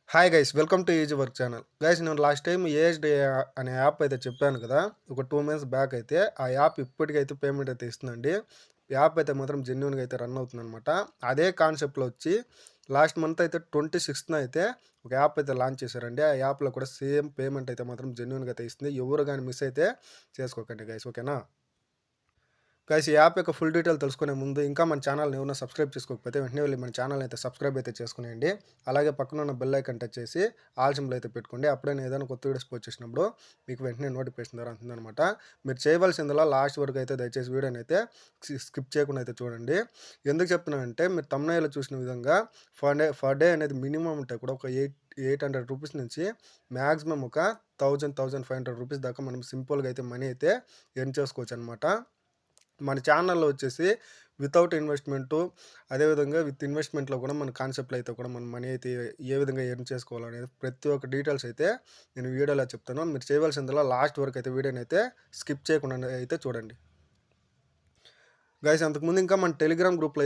Hi guys welcome to easy work channel. Guys నేను last time ASD అనే app అయితే చెప్పాను కదా! ఒక 2 మంత్స్ బ్యాక్ అయితే ఆ యాప్ ఇప్పటికైతే పేమెంట్ అయితే ఇస్తుందండి. యాప్ అయితే మాత్రం జెన్యూన్‌గా అయితే రన్ అవుతుందనమాట. అదే కాన్సెప్ట్‌లో వచ్చి లాస్ట్ మంత్ అయితే 26న అయితే ఒక యాప్ అయితే లాంచ్ చేశారండి. ఆ యాప్‌లో కూడా సేమ్ పేమెంట్ అయితే మాత్రం జెన్యూన్‌గా అయితే ఇస్తుంది. ఎవరు గాని మిస్ అయితే చేసుకోకండి గైస్, ఓకేనా? గైస్ ఈ యాప్ యొక్క ఫుల్ డీటెయిల్ తెలుసుకునే ముందు ఇంకా మన ఛానల్‌ని ఎవరైనా సబ్స్క్రైబ్ చేసుకోకపోతే వెంటనే వెళ్లి మన ఛానల్‌ని అయితే సబ్స్క్రైబ్ అయితే చేసుకునేయండి. అలాగే పక్కన ఉన్న బెల్ ఐకాన్ టచ్ చేసి ఆల్ సింబల్ అయితే పెట్టుకోండి. అప్పుడే నేను ఏదైనా కొత్త వీడియోస్ పోస్ట్ చేసినప్పుడు మీకు వెంటనే నోటిఫికేషన్ ద్వారా అందుతుందనమాట. మీరు చేయవలసిందల్లా లాస్ట్ వరకు అయితే దయచేసి వీడియోని అయితే స్కిప్ చేయకుండా అయితే చూడండి. ఎందుకు చెప్తున్నానంటే మీరు థంబ్‌నెయిల్‌లో చూసిన విధంగా ఫర్ డే అనేది మినిమమ్ ఉంటే కూడా ఒక 800 రూపీస్ నుంచి మాక్సిమం ఒక 1500 రూపీస్ దాకా మనం సింపుల్‌గా అయితే మనీ అయితే ఎర్న్ చేసుకోవచ్చనమాట. మన ఛానల్‌లో వచ్చేసి వితౌట్ ఇన్వెస్ట్‌మెంటు, అదేవిధంగా విత్ ఇన్వెస్ట్‌మెంట్‌లో కూడా మన కాన్సెప్ట్‌లో అయితే కూడా మనం మనీ అయితే ఏ విధంగా ఎర్న్ చేసుకోవాలనేది ప్రతి ఒక్క డీటెయిల్స్ అయితే నేను వీడియోలో చెప్తాను. మీరు చేయవలసిందల్లా లాస్ట్ వరకు అయితే వీడియోనైతే స్కిప్ చేయకుండా అయితే చూడండి. గైస్ అంతకుముందు ఇంకా మన టెలిగ్రామ్ గ్రూప్‌లో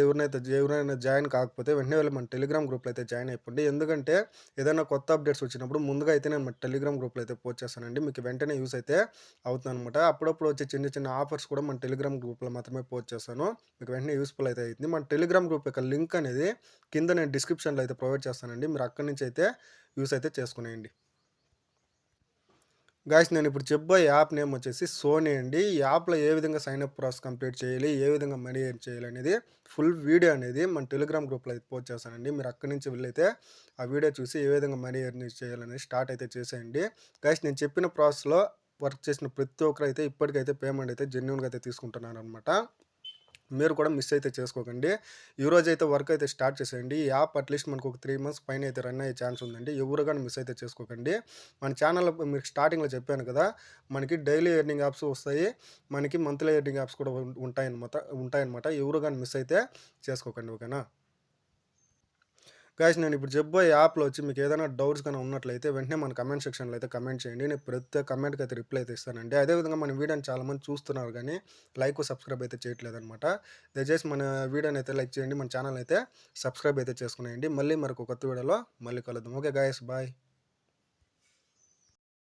ఎవరైనా జాయిన్ కాకపోతే వెంటనే వెళ్లి మన టెలిగ్రామ్ గ్రూప్‌లో అయితే జాయిన్ అయిపోండి. ఎందుకంటే ఏదైనా కొత్త అప్డేట్స్ వచ్చినప్పుడు ముందుగా అయితే నేను మన టెలిగ్రామ్ గ్రూప్‌లో అయితే పోస్ట్ చేస్తానండి. మీకు వెంటనే యూజ్ అయితే అవుతుందనమాట. అప్పుడప్పుడు వచ్చే చిన్న చిన్న ఆఫర్స్ కూడా మన టెలిగ్రామ్ గ్రూప్‌లో మాత్రమే పోస్ట్ చేస్తాను. మీకు వెంటనే యూజ్‌ఫుల్ అయితే అయితుంది. మన టెలిగ్రామ్ గ్రూప్ యొక్క లింక్ అనేది కింద నేను డిస్క్రిప్షన్‌లో అయితే ప్రొవైడ్ చేస్తానండి. మీరు అక్కడి నుంచి అయితే యూజ్ అయితే చేసుకునేయండి. గాయ్స్ నేనిప్పుడు చెప్పబోయే యాప్ నేమ్ వచ్చేసి సోనీ అండి. ఈ యాప్‌లో ఏ విధంగా సైన్ అప్ ప్రాసెస్ కంప్లీట్ చేయాలి, ఏ విధంగా మనీ ఎర్న్ చేయాలనేది ఫుల్ వీడియో అనేది మన టెలిగ్రామ్ గ్రూప్‌లో అయితే పోస్ట్ చేస్తానండి. మీరు అక్కడి నుంచి వెళ్ళైతే ఆ వీడియో చూసి ఏ విధంగా మనీ ఎర్న్ చేయాలనేది స్టార్ట్ అయితే చేసేయండి. గాయ్స్ నేను చెప్పిన ప్రాసెస్‌లో వర్క్ చేసిన ప్రతి ఒక్కరైతే ఇప్పటికైతే పేమెంట్ అయితే జెన్యూన్‌గా అయితే తీసుకుంటున్నారనమాట. మీరు కూడా మిస్ అయితే చేసుకోకండి. ఈరోజైతే వర్క్ అయితే స్టార్ట్ చేసేయండి. ఈ యాప్ అట్‌లీస్ట్ మనకు ఒక 3 మంత్స్ పైన అయితే రన్ అయ్యే ఛాన్స్ ఉందండి. ఎవరు గాని మిస్ అయితే చేసుకోకండి. మన ఛానెల్‌లో మీకు స్టార్టింగ్‌లో చెప్పాను కదా! మనకి డైలీ ఎర్నింగ్ యాప్స్ వస్తాయి. మనకి మంత్లీ ఎర్నింగ్ యాప్స్ కూడా ఉంటాయన్నమాట. ఎవరు గాని మిస్ అయితే చేసుకోకండి, ఓకేనా? గైస్ నేను ఇప్పుడు చెప్పబోయే యాప్‌లో వచ్చి మీకు ఏదైనా డౌట్స్ గాని ఉన్నట్లయితే వెంటనే మన కమెంట్ సెక్షన్‌లో అయితే కమెంట్ చేయండి. నేను ప్రతి కమెంట్‌కి అయితే రిప్లై అయితే ఇస్తానండి. అదేవిధంగా మన వీడియోని చాలామంది చూస్తున్నారు గానీ లైక్, సబ్స్క్రైబ్ అయితే చేయట్లేదనమాట. దయచేసి మన వీడియోని అయితే లైక్ చేయండి. మన ఛానెల్‌ని అయితే సబ్స్క్రైబ్ అయితే చేసుకునేయండి. మళ్ళీ మరొక కొత్త వీడియోలో మళ్ళీ కలుద్దాం. Okay guys, bye.